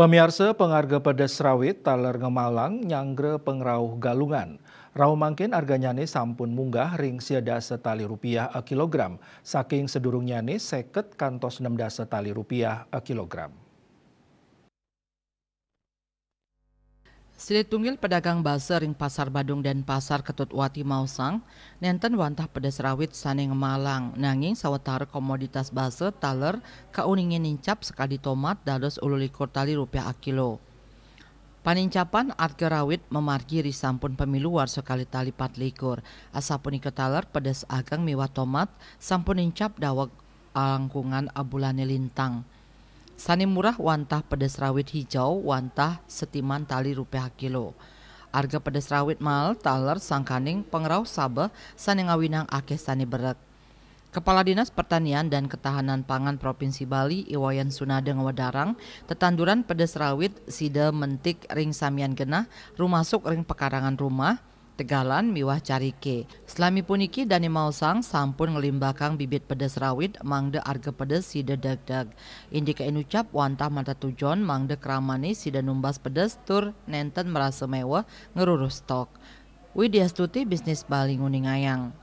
Pemirsa pengarga pedas rawit taler ngemalang nyangre pengrauh galungan. Rau mangkin harganya nih sampun munggah ring siada setali rupiah a kilogram. Saking sedurungnya nih seket kantos 16 setali rupiah a kilogram. Tunggil pedagang base ring Pasar Badung dan Pasar Ketutwati Mausang, nenten wantah pedas rawit sane ngemalang, nanging sawetara komoditas base taler kauningin nincap sekali tomat dados 21 tali rupiah a kilo. Panincapan harga rawit memargi risampun pemilu war sekali tali 4 likur. Asapun taler pedas agang miwah tomat sampun nincap dawag angkungan abulane lintang. Sani murah wantah pedas rawit hijau wantah setiman tali rupiah kilo. Harga pedas rawit mahal taler sangkaning pengrau sabeh sani ngawinang akeh sani berek. Kepala Dinas Pertanian dan Ketahanan Pangan Provinsi Bali Iwayan Sunade Ngewedarang tetanduran pedas rawit sida mentik ring samian genah rumasuk ring pekarangan rumah Tegalan miwah carike. Selami puniki Dani Mausang sampun ngelimbakang bibit pedas rawit mangde arga pedas sida dagdag. Indika inucap wantah mata tujon mangde keramane sida numbas pedas tur nenten merasa mewah ngerurus stok. Widya Stuti Bisnis Bali Nguningayang.